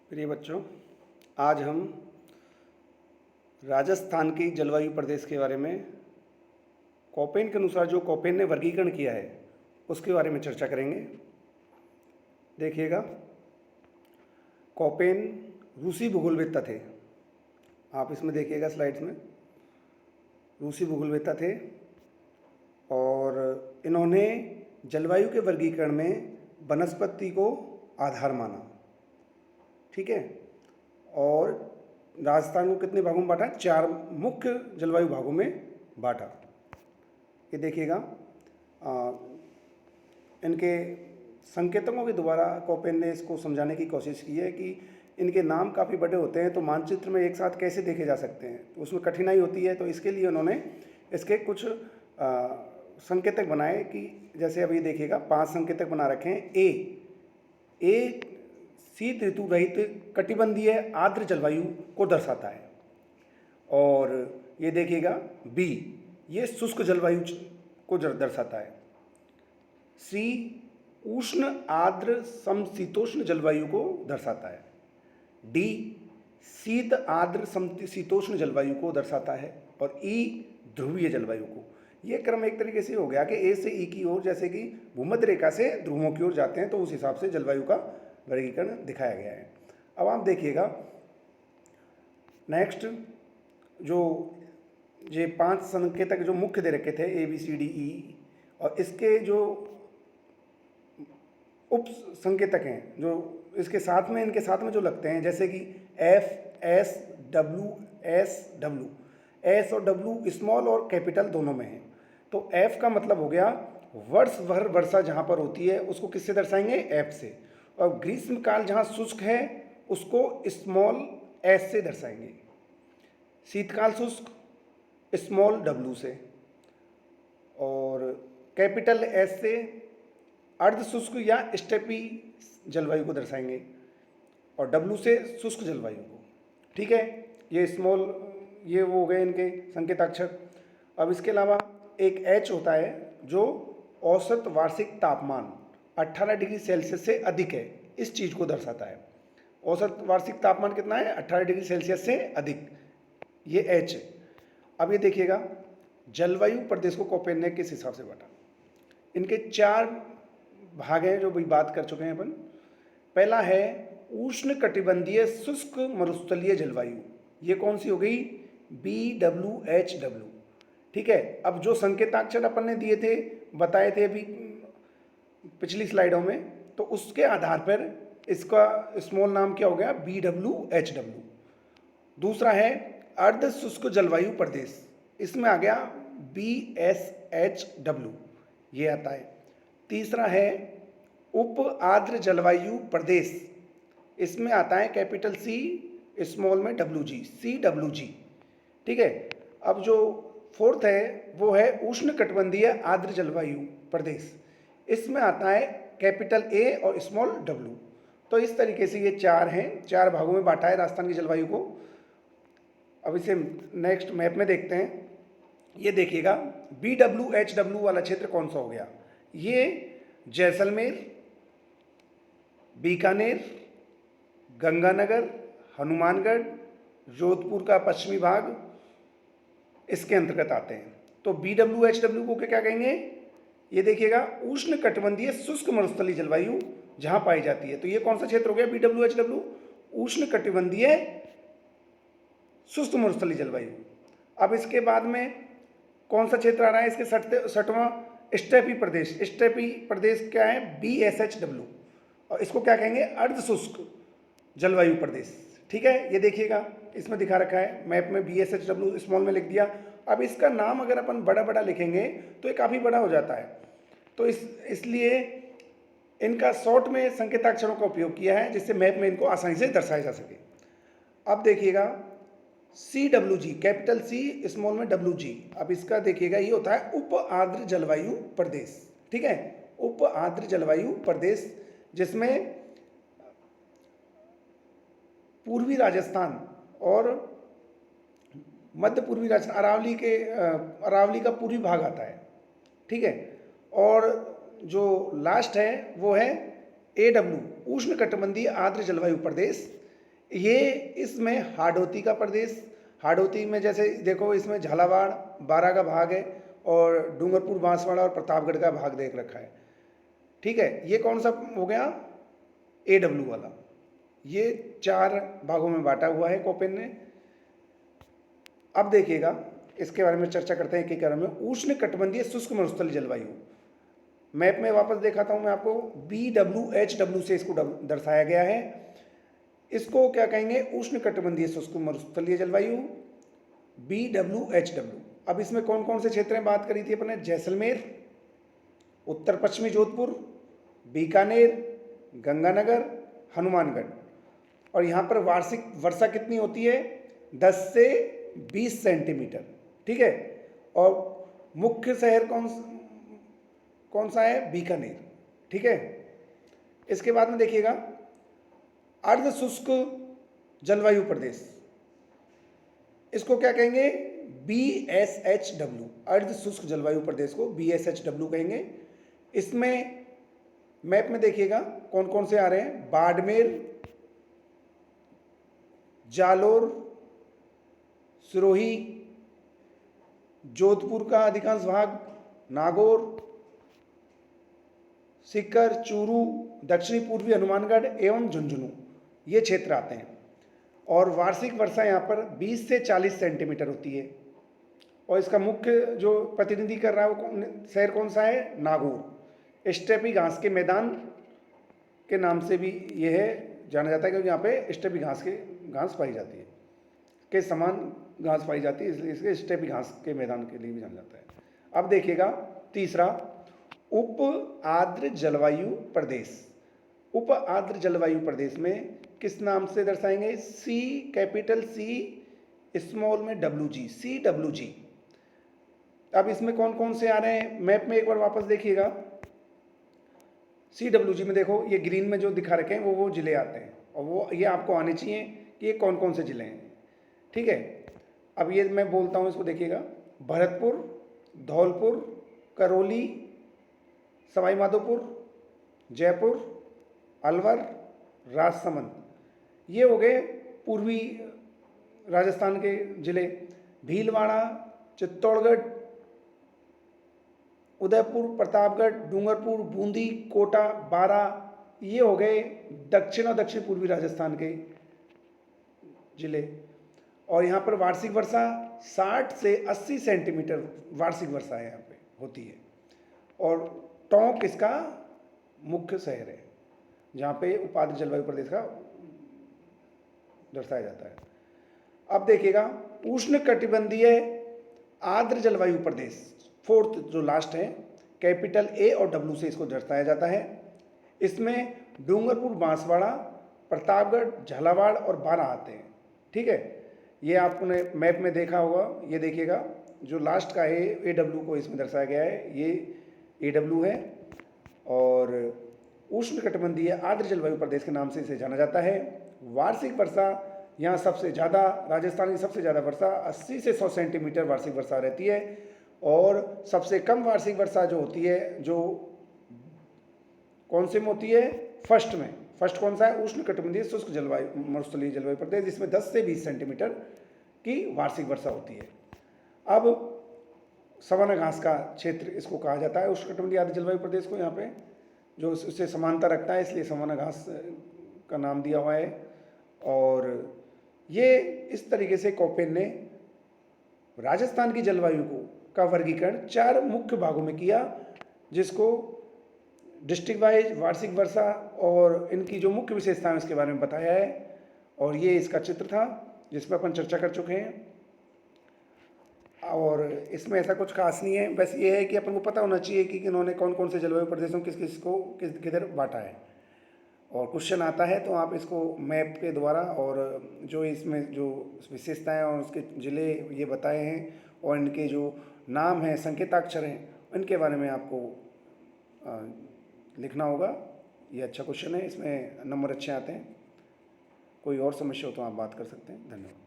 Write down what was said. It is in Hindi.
प्रिय बच्चों, आज हम राजस्थान की जलवायु प्रदेश के बारे में कोपेन के अनुसार जो कोपेन ने वर्गीकरण किया है उसके बारे में चर्चा करेंगे। देखिएगा, कोपेन रूसी भूगोलवेत्ता थे। आप इसमें देखिएगा स्लाइड्स में, रूसी भूगोलवेत्ता थे और इन्होंने जलवायु के वर्गीकरण में वनस्पति को आधार माना। ठीक है। और राजस्थान को कितने भागों में बांटा? 4 मुख्य जलवायु भागों में बांटा। ये देखिएगा, इनके संकेतकों के द्वारा कोपेन ने इसको समझाने की कोशिश की है कि इनके नाम काफ़ी बड़े होते हैं तो मानचित्र में एक साथ कैसे देखे जा सकते हैं, तो उसमें कठिनाई होती है। तो इसके लिए उन्होंने इसके कुछ संकेतक बनाए कि जैसे अभी देखिएगा 5 संकेतक बना रखे हैं। ए शीत ऋतु रहित कटिबंधीय आर्द्र जलवायु को दर्शाता है। और ये देखिएगा बी, ये शुष्क जलवायु को दर्शाता है। सी, उष्ण आर्द्र समशीतोष्ण जलवायु को दर्शाता है। डी, शीत आर्द्र समशीतोष्ण जलवायु को दर्शाता है। और ई, ध्रुवीय जलवायु को। ये क्रम एक तरीके से हो गया कि ए से ई की ओर, जैसे कि भूमध्य रेखा से ध्रुवों की ओर जाते हैं तो उस हिसाब से जलवायु का वर्गीकरण दिखाया गया है। अब आप देखिएगा नेक्स्ट, जो ये 5 संकेतक जो मुख्य दे रखे थे A B C D E, और इसके जो उप संकेतक हैं जो इसके साथ में, इनके साथ में जो लगते हैं, जैसे कि F S W S W, S और डब्ल्यू स्मॉल और कैपिटल दोनों में है। तो एफ का मतलब हो गया वर्ष भर वर्षा जहाँ पर होती है उसको किससे दर्शाएंगे? एफ से। और ग्रीष्म काल जहाँ शुष्क है उसको स्मॉल एस से दर्शाएंगे। शीतकाल शुष्क स्मॉल डब्ल्यू से, और कैपिटल एस से अर्ध शुष्क या स्टेपी जलवायु को दर्शाएंगे, और डब्ल्यू से शुष्क जलवायु को। ठीक है, ये स्मॉल, ये वो हो गए इनके संकेताक्षर। अब इसके अलावा एक एच होता है जो औसत वार्षिक तापमान 18 डिग्री सेल्सियस से अधिक है, इस चीज़ को दर्शाता है। औसत वार्षिक तापमान कितना है? 18 डिग्री सेल्सियस से अधिक, ये एच है। अब ये देखिएगा जलवायु प्रदेश को कोपेन ने किस हिसाब से बांटा। इनके 4 भाग हैं जो भी बात कर चुके हैं अपन। पहला है उष्ण कटिबंधीय शुष्क मरुस्थलीय जलवायु, ये कौन सी हो गई? BWHW। ठीक है। अब जो संकेताक्षर अपन ने दिए थे, बताए थे अभी पिछली स्लाइडों में, तो उसके आधार पर इसका स्मॉल नाम क्या हो गया? BWHW। दूसरा है अर्ध शुष्क जलवायु प्रदेश, इसमें आ गया BSHW, ये आता है। तीसरा है उप आर्द्र जलवायु प्रदेश, इसमें आता है कैपिटल C स्मॉल में WG, CWG। ठीक है। अब जो फोर्थ है वो है उष्ण कटिबंधीय आर्द्र जलवायु प्रदेश, इसमें आता है कैपिटल A और स्मॉल W। तो इस तरीके से ये 4 हैं, 4 भागों में बांटा है राजस्थान की जलवायु को। अब इसे नेक्स्ट मैप में देखते हैं। ये देखिएगा BWHW वाला क्षेत्र कौन सा हो गया? ये जैसलमेर, बीकानेर, गंगानगर, हनुमानगढ़, जोधपुर का पश्चिमी भाग इसके अंतर्गत आते हैं। तो BWHW को क्या कहेंगे? ये देखिएगा उष्ण कटिबंधीय शुष्क मरुस्थलीय जलवायु जहां पाई जाती है। तो ये कौन सा क्षेत्र हो गया? BWHW, उष्ण कटिबंधीय शुष्क मरुस्थलीय जलवायु। अब इसके बाद में कौन सा क्षेत्र आ रहा है? इसके 60वां स्टेपी प्रदेश। स्टेपी प्रदेश क्या है? BSHW, और इसको क्या कहेंगे? अर्ध शुष्क जलवायु प्रदेश। ठीक है, ये देखिएगा इसमें दिखा रखा है मैप में, BSHW स्मॉल में लिख दिया। अब इसका नाम अगर अपन बड़ा बड़ा लिखेंगे तो ये काफ़ी बड़ा हो जाता है, तो इसलिए इनका शॉर्ट में संकेताक्षरों का उपयोग किया है जिससे मैप में इनको आसानी से दर्शाया जा सके। अब देखिएगा CWG, कैपिटल C स्मॉल में WG। अब इसका देखिएगा ये होता है उप आर्द्र जलवायु प्रदेश। ठीक है, उप आर्द्र जलवायु प्रदेश, जिसमें पूर्वी राजस्थान और मध्य पूर्वी राजस्थान, अरावली का पूर्वी भाग आता है। ठीक है, और जो लास्ट है वो है AW, उष्ण कटिबंधीय आर्द्र जलवायु प्रदेश, ये इसमें हाड़ौती का प्रदेश, हाड़ौती में जैसे देखो इसमें झालावाड़, बारां का भाग है और डूंगरपुर, बांसवाड़ा और प्रतापगढ़ का भाग देख रखा है। ठीक है, ये कौन सा हो गया, AW वाला। ये 4 भागों में बांटा हुआ है कोपेन ने। अब देखिएगा इसके बारे में चर्चा करते हैं एक एक बारे में। उष्ण कटिबंधीय शुष्क मरुस्थलीय जलवायु, मैप में वापस दिखाता हूं मैं आपको, BWHW से इसको दर्शाया गया है। इसको क्या कहेंगे, उष्ण कटिबंधीय शुष्क मरुस्थलीय जलवायु, BWHW। अब इसमें कौन कौन से क्षेत्र में बात करी थी अपने, जैसलमेर, उत्तर पश्चिमी जोधपुर, बीकानेर, गंगानगर, हनुमानगढ़। और यहाँ पर वार्षिक वर्षा कितनी होती है, 10 से 20 सेंटीमीटर। ठीक है, और मुख्य शहर कौन सा है, बीकानेर। ठीक है, इसके बाद में देखिएगा अर्ध शुष्क जलवायु प्रदेश, इसको क्या कहेंगे, BSHW। अर्ध शुष्क जलवायु प्रदेश को BSHW कहेंगे। इसमें मैप में देखिएगा कौन कौन से आ रहे हैं, बाड़मेर, जालोर, सिरोही, जोधपुर का अधिकांश भाग, नागौर, सीकर, चूरू, दक्षिणी पूर्वी हनुमानगढ़ एवं झुंझुनू, ये क्षेत्र आते हैं। और वार्षिक वर्षा यहाँ पर 20 से 40 सेंटीमीटर होती है। और इसका मुख्य जो प्रतिनिधि कर रहा है वो शहर कौन सा है, नागौर। स्टेपी घास के मैदान के नाम से भी यह जाना जाता है, क्योंकि यहाँ पे स्टेपी घास पाई जाती है, के समान घास पाई जाती है, इसलिए इसके स्टेपी घास के मैदान के लिए भी जाना जाता है। अब देखिएगा तीसरा, उप आर्द्र जलवायु प्रदेश। उप आर्द्र जलवायु प्रदेश में किस नाम से दर्शाएंगे, C स्मॉल में WG, CWG। अब इसमें कौन कौन से आ रहे हैं, मैप में एक बार वापस देखिएगा। CWG में देखो ये ग्रीन में जो दिखा रखे हैं वो जिले आते हैं, और वो ये आपको आने चाहिए कि ये कौन कौन से जिले हैं। ठीक है, अब ये मैं बोलता हूँ, इसको देखिएगा, भरतपुर, धौलपुर, करौली, सवाई माधोपुर, जयपुर, अलवर, राजसमंद, ये हो गए पूर्वी राजस्थान के जिले। भीलवाड़ा, चित्तौड़गढ़, उदयपुर, प्रतापगढ़, डूंगरपुर, बूंदी, कोटा, बारां, ये हो गए दक्षिण और दक्षिण पूर्वी राजस्थान के जिले। और यहाँ पर वार्षिक वर्षा 60 से 80 सेंटीमीटर वार्षिक वर्षा है यहाँ पे होती है। और टोंक इसका मुख्य शहर है, जहाँ पे उपाद्र जलवायु प्रदेश का दर्शाया जाता है। अब देखिएगा उष्ण कटिबंधीय आर्द्र जलवायु प्रदेश, फोर्थ जो लास्ट है, कैपिटल A और W से इसको दर्शाया जाता है। इसमें डूंगरपुर, बांसवाड़ा, प्रतापगढ़, झालावाड़ और बारां आते हैं। ठीक है, ये आपने मैप में देखा होगा, ये देखिएगा जो लास्ट का है AW को इसमें दर्शाया गया है, ये AW है। और उष्ण कटिबंधीय आर्द्र जलवायु प्रदेश के नाम से इसे जाना जाता है। वार्षिक वर्षा यहाँ सबसे ज़्यादा, राजस्थान की सबसे ज़्यादा वर्षा 80 से 100 सेंटीमीटर वार्षिक वर्षा रहती है। और सबसे कम वार्षिक वर्षा जो होती है, जो कौन से में होती है, फर्स्ट में, फर्स्ट कौन सा है, उष्ण कटिबंधीय शुष्क जलवायु मरुस्थलीय जलवायु प्रदेश, जिसमें 10 से 20 सेंटीमीटर की वार्षिक वर्षा होती है। अब सवाना घास का क्षेत्र इसको कहा जाता है, उष्ण कटिबंधीय आर्द्र जलवायु प्रदेश को, यहाँ पे जो उससे समानता रखता है, इसलिए सवाना घास का नाम दिया हुआ है। और ये इस तरीके से कोपेन ने राजस्थान की जलवायु का वर्गीकरण 4 मुख्य भागों में किया, जिसको डिस्ट्रिक्ट वाइज, वार्षिक वर्षा और इनकी जो मुख्य विशेषताएं उसके बारे में बताया है। और ये इसका चित्र था जिस पर अपन चर्चा कर चुके हैं। और इसमें ऐसा कुछ खास नहीं है, बस ये है कि अपन को पता होना चाहिए कि इन्होंने कौन कौन से जलवायु प्रदेशों किस किस को किधर बांटा है। और क्वेश्चन आता है तो आप इसको मैप के द्वारा, और जो इसमें जो विशेषताएं और उसके ज़िले ये बताए हैं और इनके जो नाम हैं, संकेताक्षर हैं, इनके बारे में आपको लिखना होगा। ये अच्छा क्वेश्चन है, इसमें नंबर अच्छे आते हैं। कोई और समस्या हो तो आप बात कर सकते हैं। धन्यवाद।